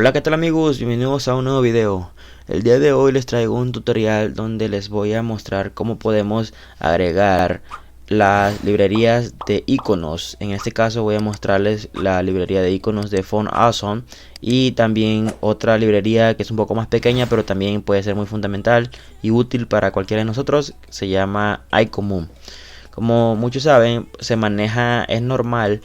Hola, ¿qué tal amigos? Bienvenidos a un nuevo video. El día de hoy les traigo un tutorial donde les voy a mostrar cómo podemos agregar las librerías de iconos. En este caso voy a mostrarles la librería de iconos de Font Awesome y también otra librería que es un poco más pequeña pero también puede ser muy fundamental y útil para cualquiera de nosotros. Se llama Iconmoon. Como muchos saben, es normal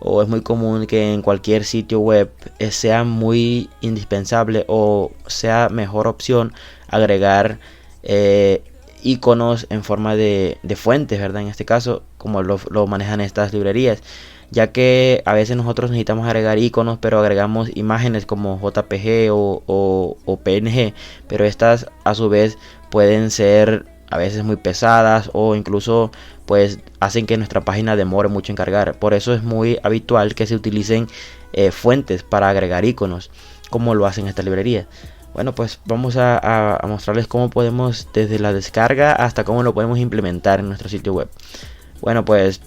o es muy común que en cualquier sitio web sea muy indispensable o sea mejor opción agregar iconos en forma de fuentes, ¿verdad? En este caso, como lo manejan estas librerías, ya que a veces nosotros necesitamos agregar iconos, pero agregamos imágenes como JPG o PNG, pero estas a su vez pueden ser a veces muy pesadas o incluso pues hacen que nuestra página demore mucho en cargar. Por eso es muy habitual que se utilicen fuentes para agregar iconos, como lo hacen estas librerías. Bueno, pues vamos a mostrarles cómo podemos desde la descarga hasta cómo lo podemos implementar en nuestro sitio web. Bueno, pues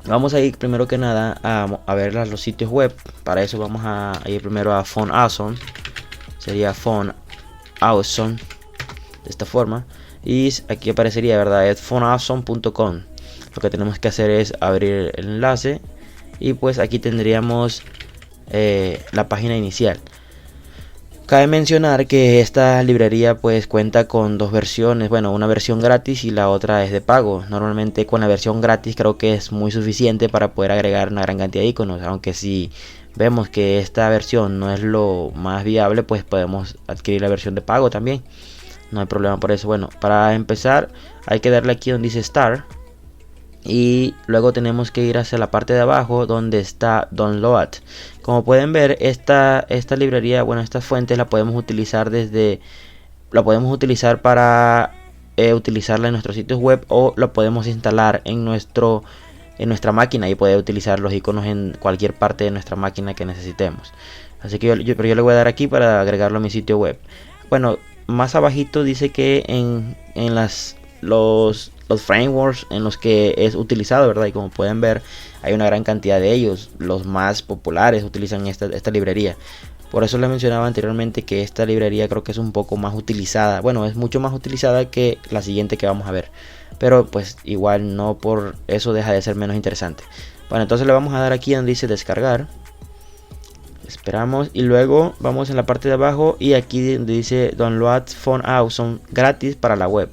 vamos a ir primero que nada a ver los sitios web. Para eso vamos a ir primero a Font Awesome. Sería Font Awesome de esta forma. Y aquí aparecería, ¿verdad? Es fontawesome.com. Lo que tenemos que hacer es abrir el enlace y pues aquí tendríamos la página inicial. Cabe mencionar que esta librería pues cuenta con dos versiones, bueno, una versión gratis y la otra es de pago. Normalmente con la versión gratis creo que es muy suficiente para poder agregar una gran cantidad de iconos, aunque si vemos que esta versión no es lo más viable, pues podemos adquirir la versión de pago también. No hay problema por eso. Bueno, para empezar hay que darle aquí donde dice Start. Y luego tenemos que ir hacia la parte de abajo donde está Download. Como pueden ver, esta librería, bueno, estas fuentes la podemos utilizar para utilizarla en nuestros sitios web, o la podemos instalar en nuestra máquina y poder utilizar los iconos en cualquier parte de nuestra máquina que necesitemos. Así que pero yo le voy a dar aquí para agregarlo a mi sitio web. Bueno, más abajito dice que en los frameworks en los que es utilizado, ¿verdad? Y como pueden ver, hay una gran cantidad de ellos. Los más populares utilizan esta librería. Por eso les mencionaba anteriormente que esta librería creo que es un poco más utilizada. Bueno, es mucho más utilizada que la siguiente que vamos a ver. Pero pues igual no por eso deja de ser menos interesante. Bueno, entonces le vamos a dar aquí donde dice descargar. Esperamos y luego vamos en la parte de abajo y aquí donde dice Download Font Awesome gratis para la web.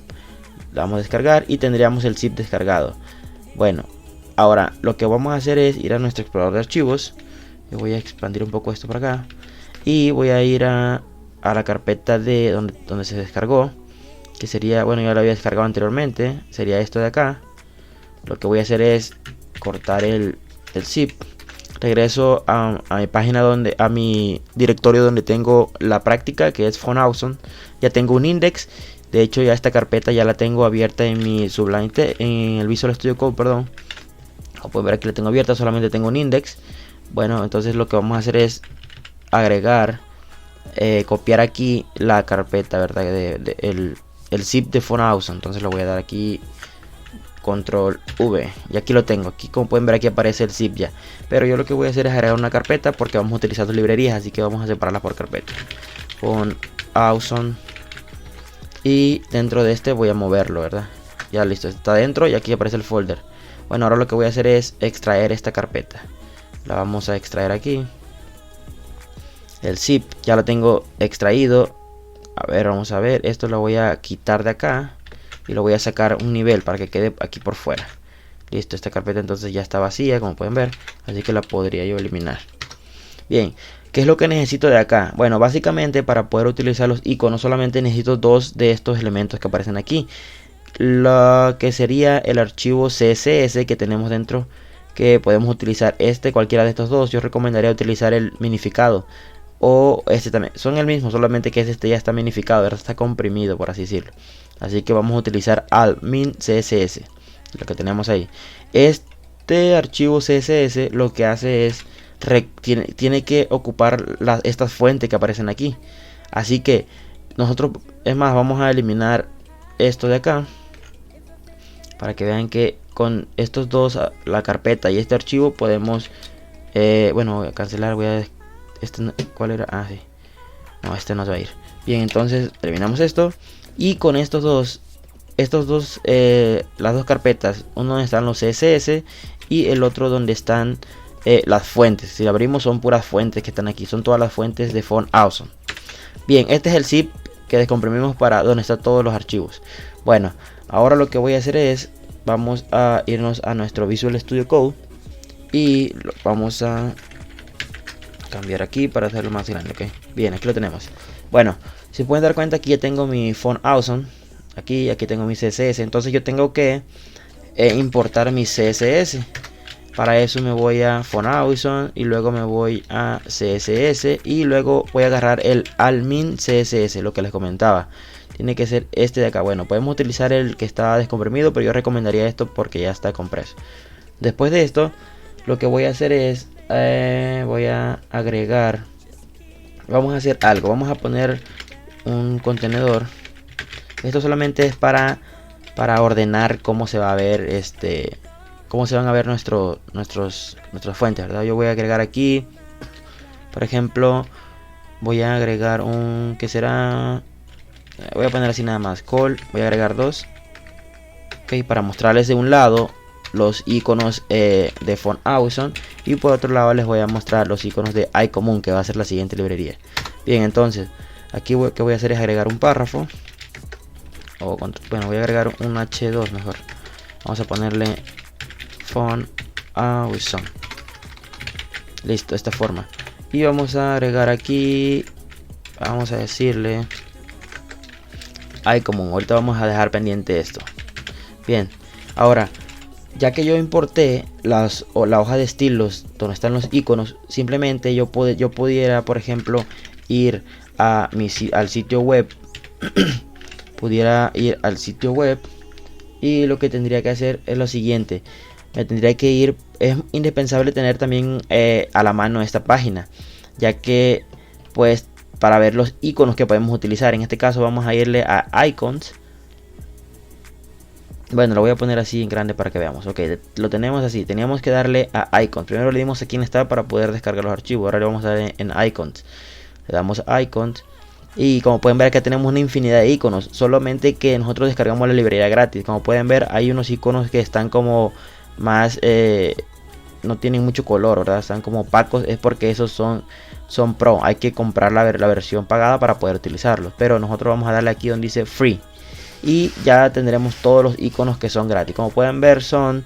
Le vamos a descargar y tendríamos el zip descargado. Bueno, ahora lo que vamos a hacer es ir a nuestro explorador de archivos. Yo voy a expandir un poco esto para acá y voy a ir a la carpeta de donde se descargó, que sería, bueno, ya lo había descargado anteriormente, sería esto de acá. Lo que voy a hacer es cortar el zip. Regreso a mi página a mi directorio donde tengo la práctica, que es Font Awesome. Ya tengo un index. De hecho, ya esta carpeta ya la tengo abierta en mi Sublime en el Visual Studio Code, perdón. Como pueden ver, aquí la tengo abierta, solamente tengo un index. Bueno, entonces lo que vamos a hacer es agregar, copiar aquí la carpeta, ¿verdad? El zip de Font Awesome. Entonces lo voy a dar aquí, Control V, y aquí lo tengo. Aquí, como pueden ver, aquí aparece el zip ya. Pero yo lo que voy a hacer es agregar una carpeta porque vamos a utilizar dos librerías, así que vamos a separarlas por carpeta. Font Awesome. Y dentro de este voy a moverlo, ¿verdad? Ya listo, está dentro y aquí aparece el folder. Bueno, ahora lo que voy a hacer es extraer esta carpeta. La vamos a extraer aquí. El zip ya lo tengo extraído. A ver, vamos a ver. Esto lo voy a quitar de acá y lo voy a sacar un nivel para que quede aquí por fuera. Listo, esta carpeta entonces ya está vacía, como pueden ver. Así que la podría yo eliminar. Bien, ¿qué es lo que necesito de acá? Bueno, básicamente para poder utilizar los iconos solamente necesito dos de estos elementos que aparecen aquí. Lo que sería el archivo CSS que tenemos dentro, que podemos utilizar cualquiera de estos dos. Yo recomendaría utilizar el minificado o este también. Son el mismo, solamente que este ya está minificado, ¿verdad? Está comprimido, por así decirlo. Así que vamos a utilizar min CSS, lo que tenemos ahí. Este archivo CSS lo que hace es tiene que ocupar estas fuentes que aparecen aquí. Así que nosotros, es más, vamos a eliminar esto de acá para que vean que con estos dos, la carpeta y este archivo, podemos bueno, voy a cancelar, ¿cuál era? Ah, sí. No, este no se va a ir. Bien, entonces terminamos esto. Y con las dos carpetas, uno donde están los CSS y el otro donde están las fuentes. Si abrimos son puras fuentes que están aquí, son todas las fuentes de Font Awesome. Bien, este es el zip que descomprimimos para donde están todos los archivos. Bueno, ahora lo que voy a hacer es, vamos a irnos a nuestro Visual Studio Code y vamos a cambiar aquí para hacerlo más grande, ¿ok? Bien, aquí lo tenemos. Bueno, si pueden dar cuenta, aquí ya tengo mi Font Awesome. Aquí tengo mi CSS. Entonces yo tengo que importar mi CSS. Para eso me voy a Font Awesome y luego me voy a CSS y luego voy a agarrar el Admin CSS, lo que les comentaba. Tiene que ser este de acá. Bueno, podemos utilizar el que está descomprimido, pero yo recomendaría esto porque ya está compreso. Después de esto, lo que voy a hacer es voy a agregar, vamos a hacer algo, vamos a poner un contenedor. Esto solamente es para ordenar cómo se va a ver cómo se van a ver nuestras fuentes, ¿verdad? Yo voy a agregar aquí, por ejemplo, voy a agregar un que será, voy a poner así nada más, call, voy a agregar 2, ok, para mostrarles de un lado los iconos de Font Awesome y por otro lado les voy a mostrar los iconos de iCommon, que va a ser la siguiente librería. Bien, entonces aquí lo que voy a hacer es agregar un párrafo, bueno, voy a agregar un H2 mejor. Vamos a ponerle Font Awesome. Listo, de esta forma. Y vamos a agregar aquí, vamos a decirle iCommon. Ahorita vamos a dejar pendiente esto. Bien, ahora ya que yo importé la hoja de estilos donde están los iconos, simplemente yo pudiera, por ejemplo, ir al sitio web. Pudiera ir al sitio web y lo que tendría que hacer es lo siguiente. Me tendría que ir, es indispensable tener también a la mano esta página, ya que pues para ver los iconos que podemos utilizar, en este caso vamos a irle a Icons. Bueno, lo voy a poner así en grande para que veamos. Ok, lo tenemos así. Teníamos que darle a Icons. Primero le dimos aquí en Start para poder descargar los archivos. Ahora le vamos a dar en Icons. Le damos a Icons. Y como pueden ver, acá tenemos una infinidad de iconos. Solamente que nosotros descargamos la librería gratis. Como pueden ver, hay unos iconos que están como más... no tienen mucho color, ¿verdad? Están como opacos. Es porque esos son pro. Hay que comprar la versión pagada para poder utilizarlos. Pero nosotros vamos a darle aquí donde dice Free. Y ya tendremos todos los iconos que son gratis. Como pueden ver, son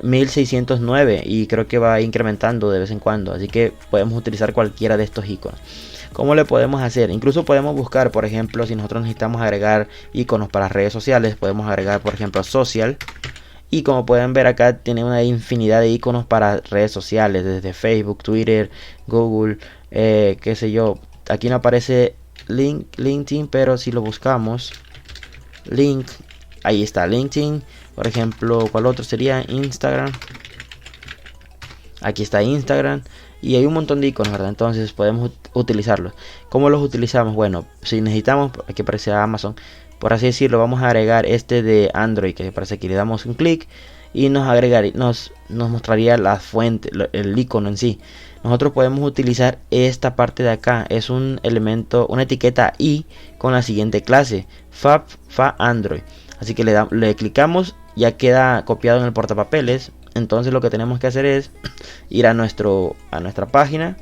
1609 y creo que va incrementando de vez en cuando. Así que podemos utilizar cualquiera de estos iconos. ¿Cómo le podemos hacer? Incluso podemos buscar, por ejemplo, si nosotros necesitamos agregar iconos para redes sociales, podemos agregar, por ejemplo, social. Y como pueden ver acá, tiene una infinidad de iconos para redes sociales, desde Facebook, Twitter, Google, qué sé yo. Aquí no aparece LinkedIn, pero si lo buscamos... Link, ahí está LinkedIn, por ejemplo, ¿cuál otro sería? Instagram, aquí está Instagram y hay un montón de iconos, ¿verdad? Entonces podemos utilizarlos. ¿Cómo los utilizamos? Bueno, si necesitamos, aquí aparece Amazon, por así decirlo, vamos a agregar este de Android, que parece que le damos un clic y nos mostraría la fuente, el icono en sí. Nosotros podemos utilizar esta parte de acá, es un elemento, una etiqueta i con la siguiente clase, fa Android. Así que le clicamos, ya queda copiado en el portapapeles. Entonces lo que tenemos que hacer es ir a nuestra página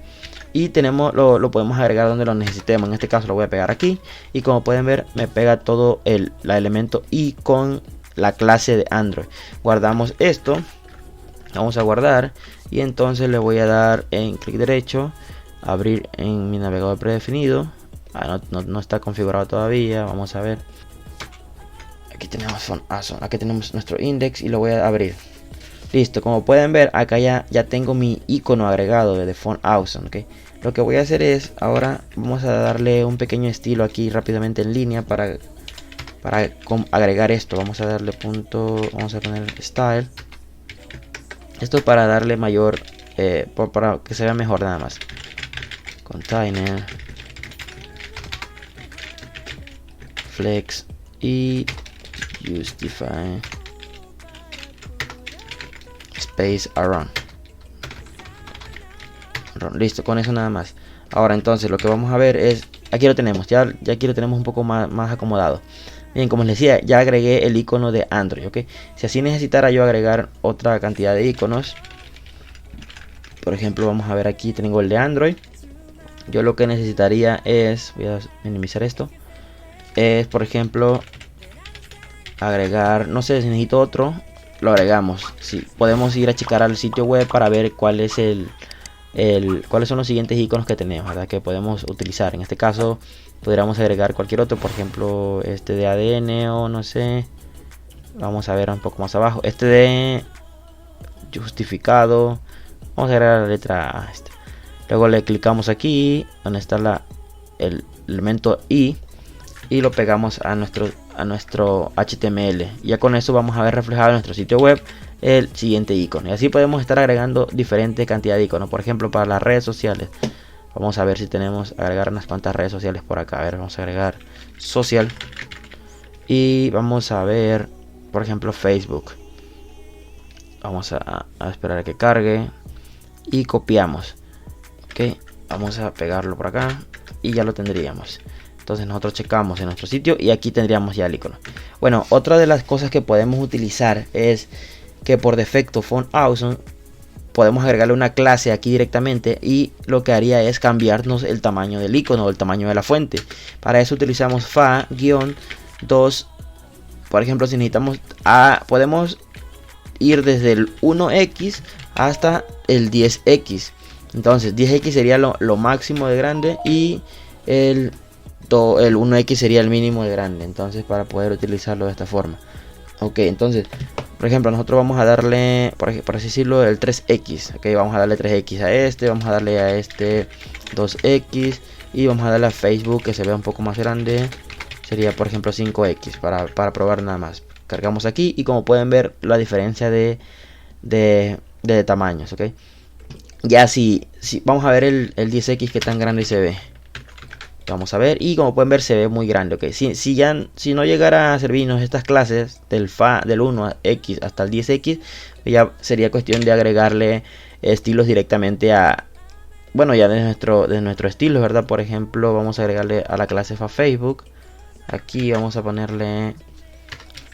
y lo podemos agregar donde lo necesitemos. En este caso lo voy a pegar aquí y como pueden ver me pega todo el elemento i con la clase de Android. Guardamos esto, vamos a guardar y entonces le voy a dar en clic derecho, abrir en mi navegador predefinido. No está configurado todavía, vamos a ver. Aquí tenemos Font Awesome, aquí tenemos nuestro index y lo voy a abrir. Listo, como pueden ver acá ya tengo mi icono agregado de Font Awesome, ¿okay? Lo que voy a hacer es, ahora vamos a darle un pequeño estilo aquí rápidamente en línea para agregar esto. Vamos a darle punto, vamos a poner style. Esto para darle mayor, para que se vea mejor nada más. Container, flex y justify space around. Listo, con eso nada más. Ahora entonces lo que vamos a ver es, aquí lo tenemos, ya aquí lo tenemos un poco más acomodado. Bien, como les decía, ya agregué el icono de Android, ¿ok? Si así necesitara yo agregar otra cantidad de iconos, por ejemplo, vamos a ver aquí, tengo el de Android. Yo lo que necesitaría es, voy a minimizar esto, es por ejemplo agregar, no sé, si necesito otro, lo agregamos. Si podemos ir a checar al sitio web para ver cuál es cuáles son los siguientes iconos que tenemos, ¿verdad? Que podemos utilizar. En este caso podríamos agregar cualquier otro, por ejemplo este de ADN o no sé. Vamos a ver un poco más abajo, este de justificado. Vamos a agregar la letra A. Luego le clicamos aquí donde está el elemento I y lo pegamos a nuestro HTML. Ya con eso vamos a ver reflejado en nuestro sitio web el siguiente icono. Y así podemos estar agregando diferente cantidad de iconos. Por ejemplo, para las redes sociales. Vamos a ver si tenemos agregar unas cuantas redes sociales por acá. A ver, vamos a agregar social. Y vamos a ver, por ejemplo, Facebook. Vamos a esperar a que cargue. Y copiamos. Ok, vamos a pegarlo por acá. Y ya lo tendríamos. Entonces nosotros checamos en nuestro sitio y aquí tendríamos ya el icono. Bueno, otra de las cosas que podemos utilizar es que por defecto Font Awesome podemos agregarle una clase aquí directamente y lo que haría es cambiarnos el tamaño del icono o el tamaño de la fuente. Para eso utilizamos fa-2. Por ejemplo, si necesitamos podemos ir desde el 1x hasta el 10x. Entonces 10x sería lo máximo de grande y el 1x sería el mínimo de grande. Entonces para poder utilizarlo de esta forma. Ok, entonces por ejemplo nosotros vamos a darle, por así decirlo, el 3x. Ok, vamos a darle 3x a este, vamos a darle a este 2x y vamos a darle a Facebook que se vea un poco más grande. Sería por ejemplo 5x para probar nada más. Cargamos aquí y como pueden ver la diferencia de tamaños. Ok, ya si vamos a ver el 10x que tan grande se ve. Vamos a ver y como pueden ver se ve muy grande. Ok, si no llegara a servirnos estas clases del 1x hasta el 10x, ya sería cuestión de agregarle estilos directamente bueno, ya de nuestro estilo, ¿verdad? Por ejemplo, vamos a agregarle a la clase Facebook. Aquí vamos a ponerle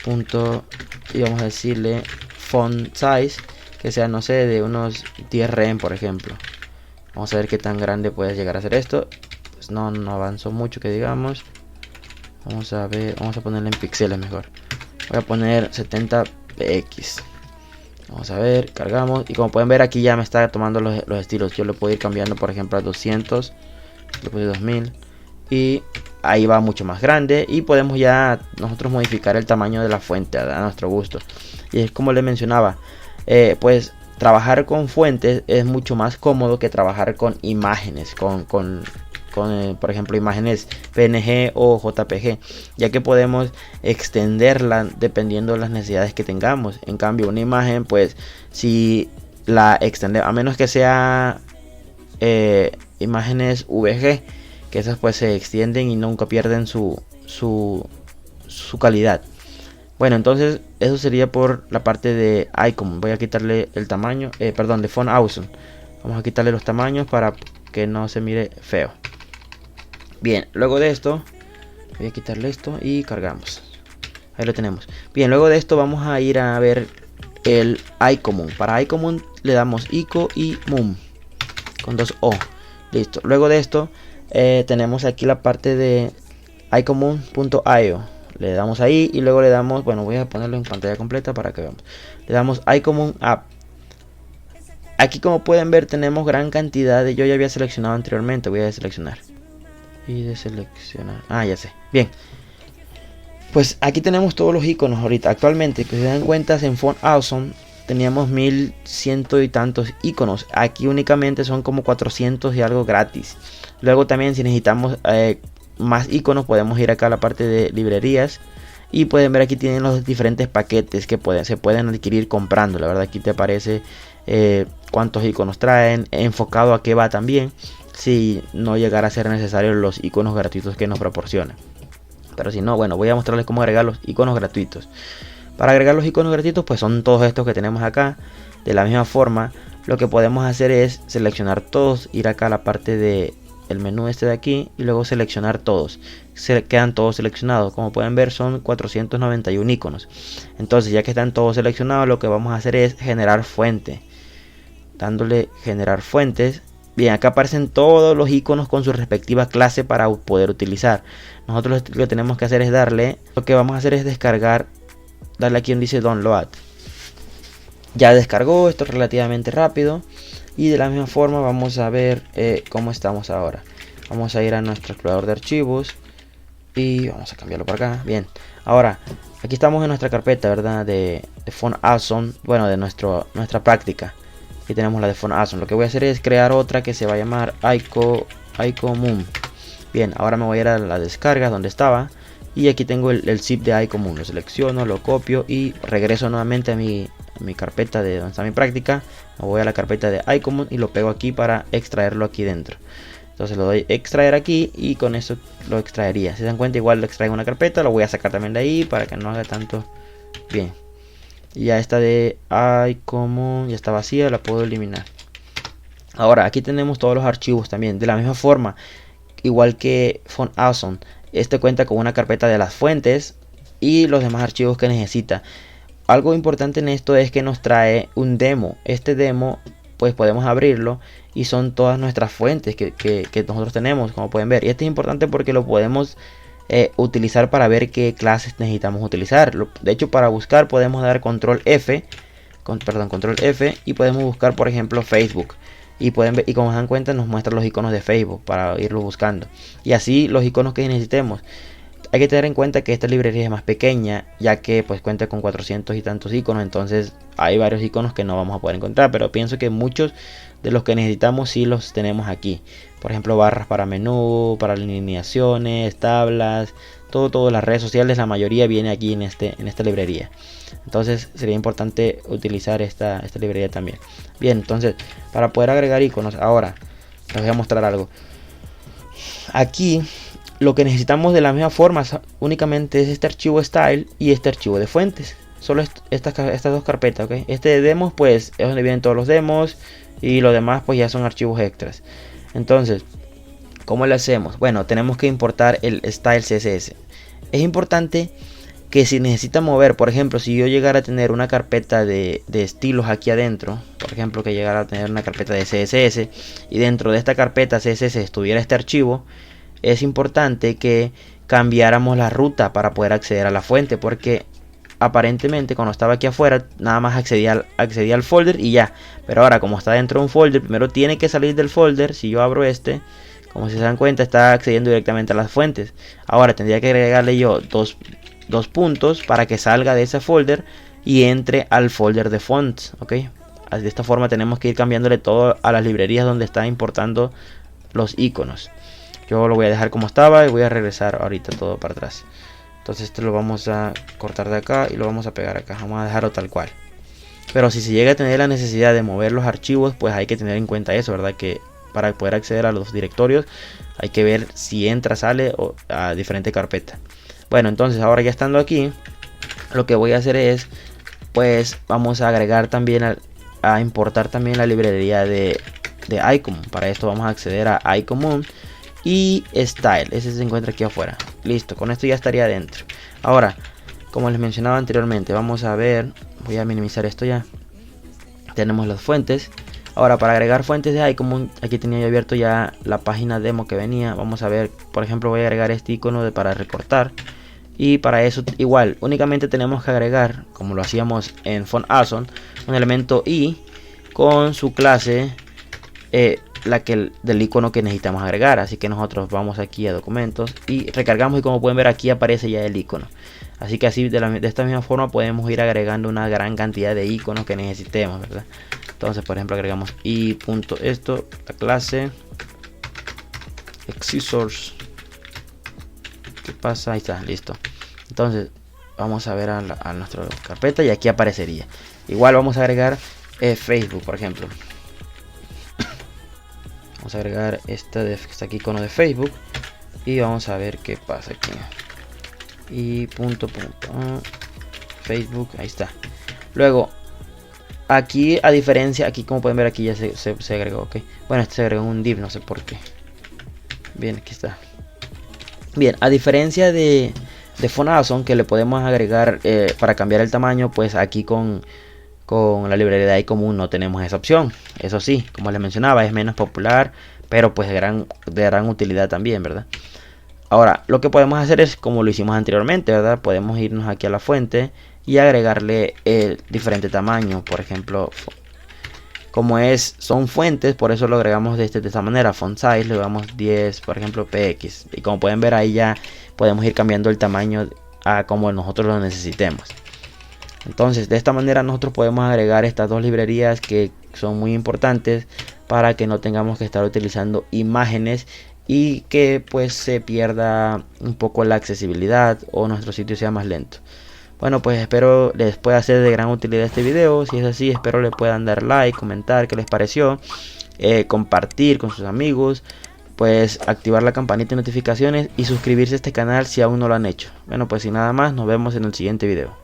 punto y vamos a decirle font size, que sea, no sé, de unos 10 rem, por ejemplo. Vamos a ver qué tan grande puede llegar a ser esto. Pues no avanzó mucho que digamos. Vamos a ver, vamos a ponerle en píxeles mejor. Voy a poner 70px. Vamos a ver, cargamos. Y como pueden ver aquí ya me está tomando los estilos. Yo le puedo ir cambiando, por ejemplo, a 200. Le puse 2000. Y ahí va mucho más grande. Y podemos ya nosotros modificar el tamaño de la fuente a nuestro gusto. Y es como les mencionaba, pues trabajar con fuentes es mucho más cómodo que trabajar con imágenes, con por ejemplo imágenes PNG o JPG, ya que podemos extenderla dependiendo de las necesidades que tengamos. En cambio una imagen, pues si la extendemos, a menos que sea imágenes VG, que esas pues se extienden y nunca pierden su calidad. Bueno, entonces eso sería por la parte de icon. Voy a quitarle el tamaño, perdón, de Font Awesome. Vamos a quitarle los tamaños para que no se mire feo. Bien, luego de esto voy a quitarle esto y cargamos. Ahí lo tenemos. Bien, luego de esto vamos a ir a ver el iCommon. Para iCommon le damos ico y mum con 2 o. Listo. Luego de esto tenemos aquí la parte de iCommon.io. Le damos ahí y luego le damos, bueno, voy a ponerlo en pantalla completa para que veamos. Le damos iCommon App. Aquí como pueden ver tenemos gran cantidad de, yo ya había seleccionado anteriormente, voy a deseleccionar. Y deseleccionar, ya sé. Bien, pues aquí tenemos todos los iconos ahorita. Actualmente, que se dan cuenta, en Font Awesome teníamos 1100 y tantos iconos. Aquí únicamente son como 400 y algo gratis. Luego también si necesitamos más iconos podemos ir acá a la parte de librerías y pueden ver aquí tienen los diferentes paquetes que se pueden adquirir comprando. La verdad aquí te aparece cuántos iconos traen, enfocado a qué va también, si no llegara a ser necesario los iconos gratuitos que nos proporcionan. Pero si no, bueno, voy a mostrarles cómo agregar los iconos gratuitos. Para agregar los iconos gratuitos pues son todos estos que tenemos acá. De la misma forma lo que podemos hacer es seleccionar todos, ir acá a la parte de el menú este de aquí y luego seleccionar todos. Se quedan todos seleccionados. Como pueden ver, son 491 iconos. Entonces, ya que están todos seleccionados, lo que vamos a hacer es generar fuente. Dándole generar fuentes. Bien, acá aparecen todos los iconos con su respectiva clase para poder utilizar. Nosotros lo que tenemos que hacer es darle, lo que vamos a hacer es descargar, darle aquí donde dice download. Ya descargó, esto relativamente rápido. Y de la misma forma vamos a ver cómo estamos ahora. Vamos a ir a nuestro explorador de archivos y vamos a cambiarlo para acá. Bien, ahora aquí estamos en nuestra carpeta, ¿verdad? De Phone Awesome, bueno, de nuestra práctica. Aquí tenemos la de Phone Awesome. Lo que voy a hacer es crear otra que se va a llamar iCommon. Bien, ahora me voy a ir a la descarga donde estaba. Y aquí tengo el zip de iCommon. Lo selecciono, lo copio y regreso nuevamente a mi carpeta de donde está mi práctica. Me voy a la carpeta de iCommon y lo pego aquí para extraerlo aquí dentro. Entonces lo doy extraer aquí y con eso lo extraería. Si se dan cuenta, igual lo extraigo en una carpeta. Lo voy a sacar también de ahí para que no haga tanto. Bien. Y ya esta de iCommon ya está vacía, la puedo eliminar. Ahora aquí tenemos todos los archivos también. De la misma forma, igual que Phone Awesome, este cuenta con una carpeta de las fuentes y los demás archivos que necesita. Algo importante en esto es que nos trae un demo. Este demo pues podemos abrirlo y son todas nuestras fuentes que nosotros tenemos, como pueden ver. Y este es importante porque lo podemos utilizar para ver qué clases necesitamos utilizar. De hecho, para buscar podemos dar control F y podemos buscar, por ejemplo, Facebook. Y pueden ver, y como se dan cuenta, nos muestra los iconos de Facebook para irlo buscando. Y así los iconos que necesitemos. Hay que tener en cuenta que esta librería es más pequeña, ya que pues cuenta con 400 y tantos iconos. Entonces hay varios iconos que no vamos a poder encontrar, pero pienso que muchos de los que necesitamos sí los tenemos aquí. Por ejemplo, barras para menú, para alineaciones, tablas, todo, las redes sociales, la mayoría viene aquí en esta librería. Entonces sería importante utilizar esta librería también. Bien, entonces para poder agregar iconos, ahora les voy a mostrar algo. Aquí lo que necesitamos de la misma forma únicamente es este archivo style y este archivo de fuentes. Solo estas dos carpetas, ¿ok? Este de demos pues es donde vienen todos los demos y los demás pues ya son archivos extras. Entonces, ¿cómo le hacemos? Bueno, tenemos que importar el style CSS. Es importante que si necesita mover, por ejemplo, si yo llegara a tener una carpeta de estilos aquí adentro, por ejemplo, que llegara a tener una carpeta de CSS y dentro de esta carpeta CSS estuviera este archivo, es importante que cambiáramos la ruta para poder acceder a la fuente, porque aparentemente cuando estaba aquí afuera nada más accedía al folder y ya, pero ahora como está dentro de un folder, primero tiene que salir del folder. Si yo abro este, como si se dan cuenta, está accediendo directamente a las fuentes. Ahora tendría que agregarle yo dos puntos para que salga de ese folder y entre al folder de fonts, ok. De esta forma tenemos que ir cambiándole todo a las librerías donde está importando los iconos. Yo lo voy a dejar como estaba y voy a regresar ahorita todo para atrás. Entonces esto lo vamos a cortar de acá y lo vamos a pegar acá. Vamos a dejarlo tal cual. Pero si se llega a tener la necesidad de mover los archivos, pues hay que tener en cuenta eso, ¿verdad? Que para poder acceder a los directorios hay que ver si entra, sale o a diferente carpeta. Bueno, entonces ahora ya estando aquí, lo que voy a hacer es, pues vamos a agregar también a importar también la librería de iCommon. Para esto vamos a acceder a iCommon y Style, ese se encuentra aquí afuera. Listo, con esto ya estaría dentro. Ahora, como les mencionaba anteriormente, vamos a ver, voy a minimizar esto ya. Tenemos las fuentes. Ahora, para agregar fuentes de iCommon, aquí tenía yo abierto ya la página demo que venía. Vamos a ver, por ejemplo, voy a agregar este icono para recortar. Y para eso igual, únicamente tenemos que agregar, como lo hacíamos en Phone Awesome, un elemento i con su clase del icono que necesitamos agregar. Así que nosotros vamos aquí a documentos y recargamos, y como pueden ver aquí aparece ya el icono. Así que así de esta misma forma podemos ir agregando una gran cantidad de iconos que necesitemos, ¿verdad? Entonces, por ejemplo, agregamos i.esto, la clase Excisors. ¿Qué pasa? Ahí está, listo. Entonces vamos a ver a nuestra carpeta y aquí aparecería. Igual vamos a agregar Facebook, por ejemplo. Vamos a agregar este aquí, icono de Facebook, y vamos a ver qué pasa aquí. Y Facebook, ahí está. Luego aquí, a diferencia, aquí como pueden ver, aquí ya se agregó, ok. Bueno, este se agregó en un div, no sé por qué. Bien, aquí está. Bien, a diferencia de Font Awesome, que le podemos agregar para cambiar el tamaño, pues aquí con la librería de iCommun no tenemos esa opción. Eso sí, como les mencionaba, es menos popular, pero pues de gran utilidad también, ¿verdad? Ahora, lo que podemos hacer es como lo hicimos anteriormente, ¿verdad? Podemos irnos aquí a la fuente y agregarle el diferente tamaño. Por ejemplo, como son fuentes, por eso lo agregamos de esta manera. Font size le damos 10, por ejemplo, px. Y como pueden ver ahí ya podemos ir cambiando el tamaño a como nosotros lo necesitemos. Entonces de esta manera nosotros podemos agregar estas dos librerías que son muy importantes para que no tengamos que estar utilizando imágenes y que pues se pierda un poco la accesibilidad o nuestro sitio sea más lento. Bueno, pues espero les pueda ser de gran utilidad este video. Si es así, espero le puedan dar like, comentar qué les pareció, compartir con sus amigos, pues activar la campanita de notificaciones y suscribirse a este canal si aún no lo han hecho. Bueno, pues sin nada más, nos vemos en el siguiente video.